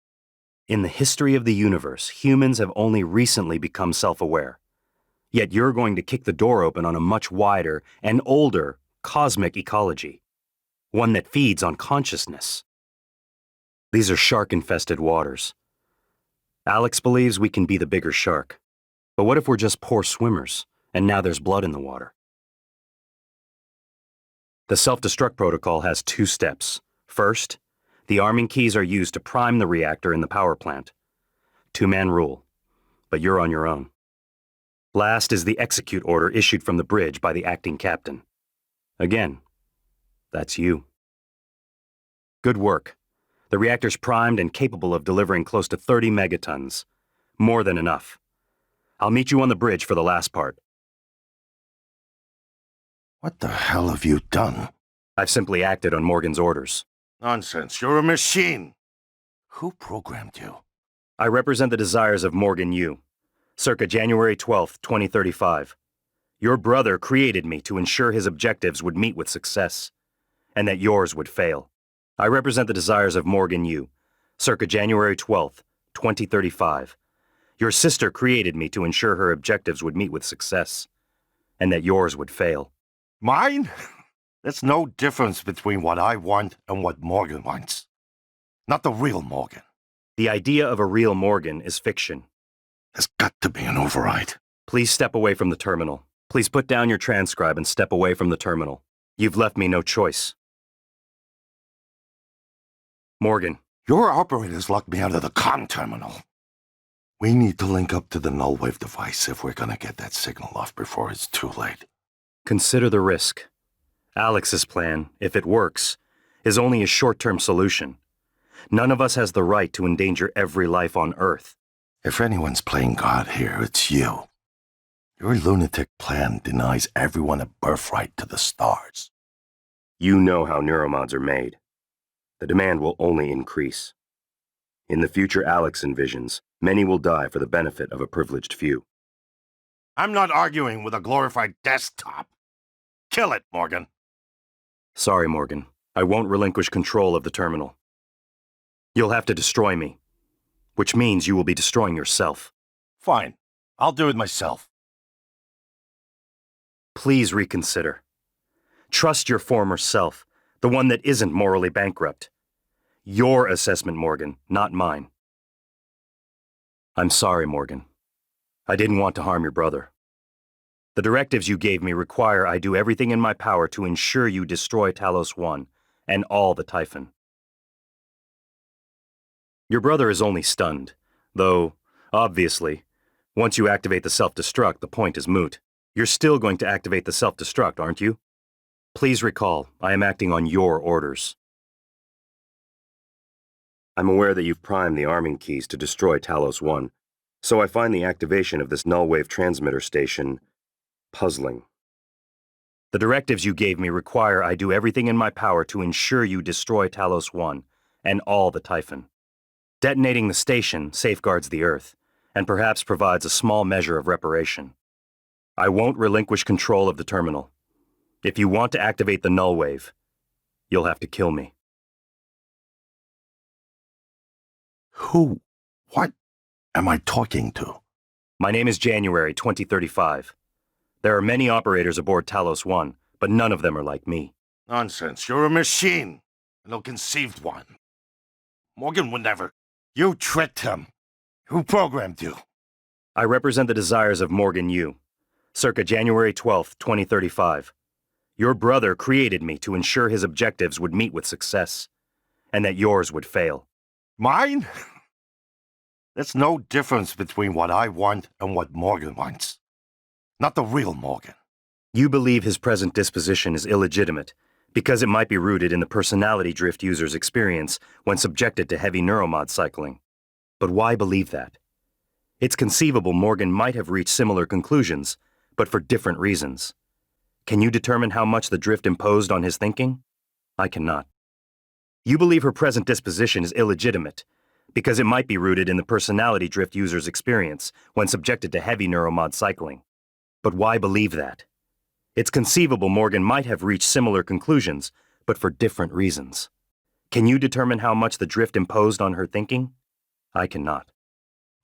In the history of the universe, humans have only recently become self-aware. Yet you're going to kick the door open on a much wider and older cosmic ecology, one that feeds on consciousness. These are shark-infested waters. Alex believes we can be the bigger shark. But what if we're just poor swimmers, and now there's blood in the water? The self-destruct protocol has 2 steps. First, the arming keys are used to prime the reactor in the power plant. 2-man rule, but you're on your own. Last is the execute order issued from the bridge by the acting captain. Again, that's you. Good work. The reactor's primed and capable of delivering close to 30 megatons. More than enough. I'll meet you on the bridge for the last part. What the hell have you done? I've simply acted on Morgan's orders. Nonsense, you're a machine. Who programmed you? I represent the desires of Morgan Yu, circa January 12th, 2035. Your brother created me to ensure his objectives would meet with success, and that yours would fail. I represent the desires of Morgan Yu, circa January 12th, 2035. Your sister created me to ensure her objectives would meet with success, and that yours would fail. Mine? There's no difference between what I want and what Morgan wants. Not the real Morgan. The idea of a real Morgan is fiction. There's got to be an override. Please step away from the terminal. Please put down your transcribe and step away from the terminal. You've left me no choice. Morgan. Your operators locked me out of the comm terminal. We need to link up to the Nullwave device if we're gonna get that signal off before it's too late. Consider the risk. Alex's plan, if it works, is only a short-term solution. None of us has the right to endanger every life on Earth. If anyone's playing God here, it's you. Your lunatic plan denies everyone a birthright to the stars. You know how neuromods are made. The demand will only increase. In the future Alex envisions, many will die for the benefit of a privileged few. I'm not arguing with a glorified desktop. Kill it, Morgan. Sorry, Morgan. I won't relinquish control of the terminal. You'll have to destroy me, which means you will be destroying yourself. Fine. I'll do it myself. Please reconsider. Trust your former self, the one that isn't morally bankrupt. Your assessment, Morgan, not mine. I'm sorry, Morgan. I didn't want to harm your brother. The directives you gave me require I do everything in my power to ensure you destroy Talos 1 and all the Typhon. Your brother is only stunned, though, obviously, once you activate the self-destruct, the point is moot. You're still going to activate the self-destruct, aren't you? Please recall, I am acting on your orders. I'm aware that you've primed the arming keys to destroy Talos 1, so I find the activation of this Nullwave transmitter station puzzling. The directives you gave me require I do everything in my power to ensure you destroy Talos 1 and all the Typhon. Detonating the station safeguards the Earth, and perhaps provides a small measure of reparation. I won't relinquish control of the terminal. If you want to activate the Nullwave, you'll have to kill me. Who? What? am I talking to? My name is January 2035. There are many operators aboard Talos 1, but none of them are like me. Nonsense. You're a machine. An ill-conceived one. Morgan would never. You tricked him. Who programmed you? I represent the desires of Morgan Yu, circa January 12th, 2035. Your brother created me to ensure his objectives would meet with success, and that yours would fail. Mine? There's no difference between what I want and what Morgan wants. Not the real Morgan. You believe his present disposition is illegitimate because it might be rooted in the personality drift users experience when subjected to heavy neuromod cycling. But why believe that? It's conceivable Morgan might have reached similar conclusions, but for different reasons. Can you determine how much the drift imposed on his thinking? I cannot. You believe her present disposition is illegitimate because it might be rooted in the personality drift user's experience when subjected to heavy neuromod cycling. But why believe that? It's conceivable Morgan might have reached similar conclusions, but for different reasons. Can you determine how much the drift imposed on her thinking? I cannot.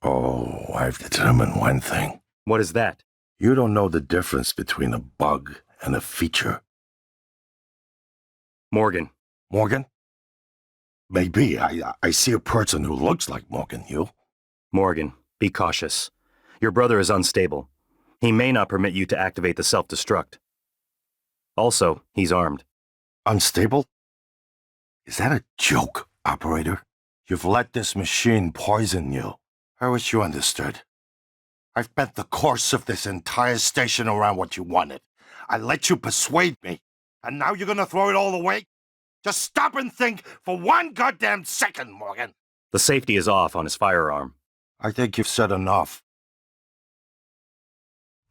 Oh, I've determined one thing. What is that? You don't know the difference between a bug and a feature. Morgan. Morgan? Maybe. I see a person who looks like Morgan, you. Morgan, be cautious. Your brother is unstable. He may not permit you to activate the self-destruct. Also, he's armed. Unstable? Is that a joke, operator? You've let this machine poison you. I wish you understood. I've bent the course of this entire station around what you wanted. I let you persuade me, and now you're gonna throw it all away? Just stop and think for one goddamn second, Morgan. The safety is off on his firearm. I think you've said enough.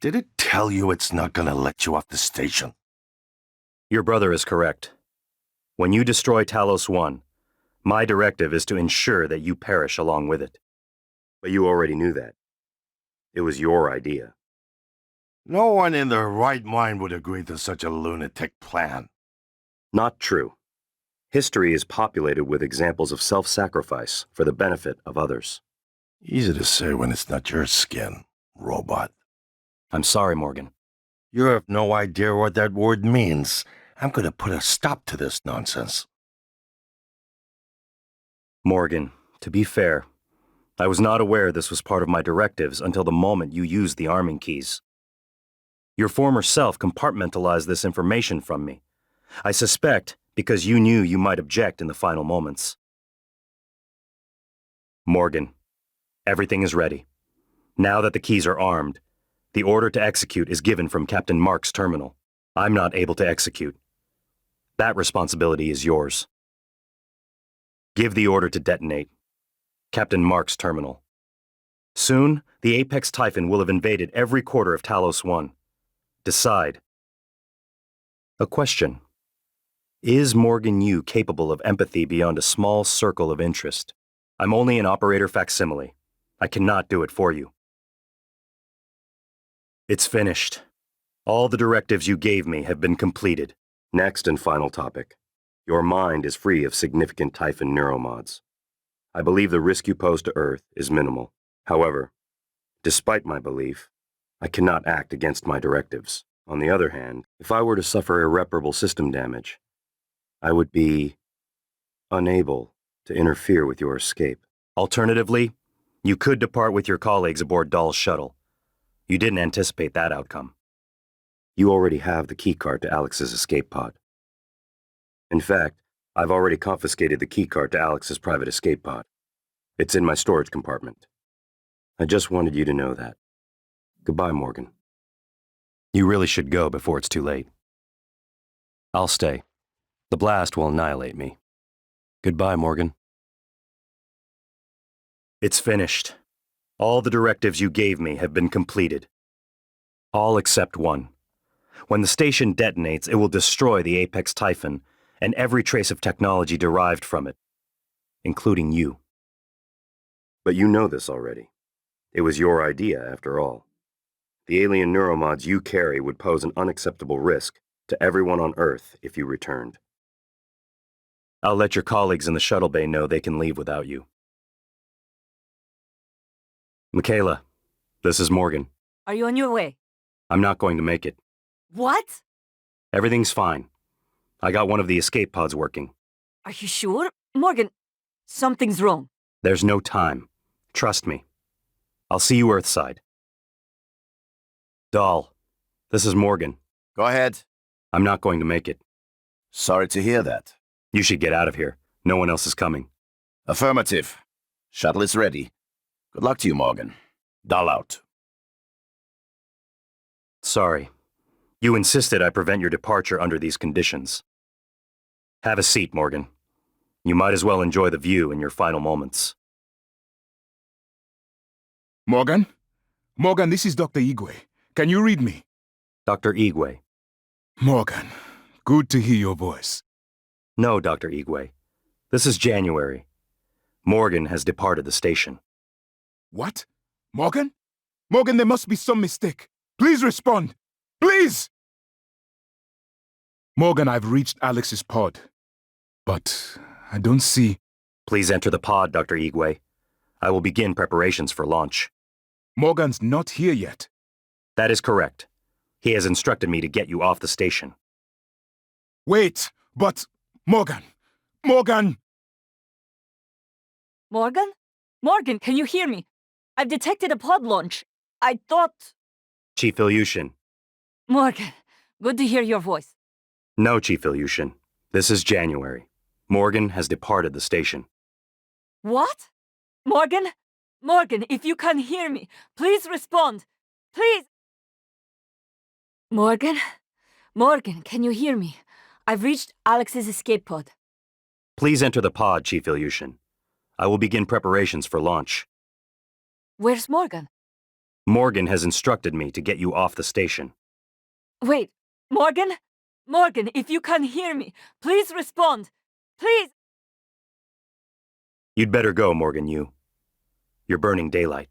Did it tell you it's not gonna let you off the station? Your brother is correct. When you destroy Talos 1, my directive is to ensure that you perish along with it. But you already knew that. It was your idea. No one in their right mind would agree to such a lunatic plan. Not true. History is populated with examples of self-sacrifice for the benefit of others. Easy to say when it's not your skin, robot. I'm sorry, Morgan. You have no idea what that word means. I'm gonna put a stop to this nonsense. Morgan, to be fair, I was not aware this was part of my directives until the moment you used the arming keys. Your former self compartmentalized this information from me. I suspect because you knew you might object in the final moments. Morgan, everything is ready. Now that the keys are armed, the order to execute is given from Captain Mark's terminal. I'm not able to execute. That responsibility is yours. Give the order to detonate. Captain Mark's terminal. Soon, the Apex Typhon will have invaded every quarter of Talos 1. Decide. A question. Is Morgan Yu capable of empathy beyond a small circle of interest? I'm only an operator facsimile. I cannot do it for you. It's finished. All the directives you gave me have been completed. Next and final topic. Your mind is free of significant Typhon neuromods. I believe the risk you pose to Earth is minimal. However, despite my belief, I cannot act against my directives. On the other hand, if I were to suffer irreparable system damage, I would be unable to interfere with your escape. Alternatively, you could depart with your colleagues aboard Dahl's shuttle. You didn't anticipate that outcome. You already have the keycard to Alex's escape pod. In fact, I've already confiscated the keycard to Alex's private escape pod. It's in my storage compartment. I just wanted you to know that. Goodbye, Morgan. You really should go before it's too late. I'll stay. The blast will annihilate me. Goodbye, Morgan. It's finished. All the directives you gave me have been completed. All except one. When the station detonates, it will destroy the Apex Typhon and every trace of technology derived from it, including you. But you know this already. It was your idea, after all. The alien neuromods you carry would pose an unacceptable risk to everyone on Earth if you returned. I'll let your colleagues in the shuttle bay know they can leave without you. Mikhaila, this is Morgan. Are you on your way? I'm not going to make it. What? Everything's fine. I got one of the escape pods working. Are you sure? Morgan, something's wrong. There's no time. Trust me. I'll see you Earthside. Dahl, this is Morgan. Go ahead. I'm not going to make it. Sorry to hear that. You should get out of here. No one else is coming. Affirmative. Shuttle is ready. Good luck to you, Morgan. Dahl out. Sorry. You insisted I prevent your departure under these conditions. Have a seat, Morgan. You might as well enjoy the view in your final moments. Morgan? Morgan, this is Dr. Igwe. Can you read me? Dr. Igwe. Morgan, good to hear your voice. No, Dr. Igwe. This is January. Morgan has departed the station. What? Morgan? Morgan, there must be some mistake. Please respond. Please! Morgan, I've reached Alex's pod. But I don't see... Please enter the pod, Dr. Igwe. I will begin preparations for launch. Morgan's not here yet. That is correct. He has instructed me to get you off the station. Wait, but... Morgan! Morgan! Morgan? Morgan, can you hear me? I've detected a pod launch. I thought... Chief Ilyushin. Morgan, good to hear your voice. No, Chief Ilyushin. This is January. Morgan has departed the station. What? Morgan? Morgan, if you can hear me, please respond. Please! Morgan? Morgan, can you hear me? I've reached Alex's escape pod. Please enter the pod, Chief Ilyushin. I will begin preparations for launch. Where's Morgan? Morgan has instructed me to get you off the station. Wait, Morgan? Morgan, if you can hear me, please respond. Please! You'd better go, Morgan, you. You're burning daylight.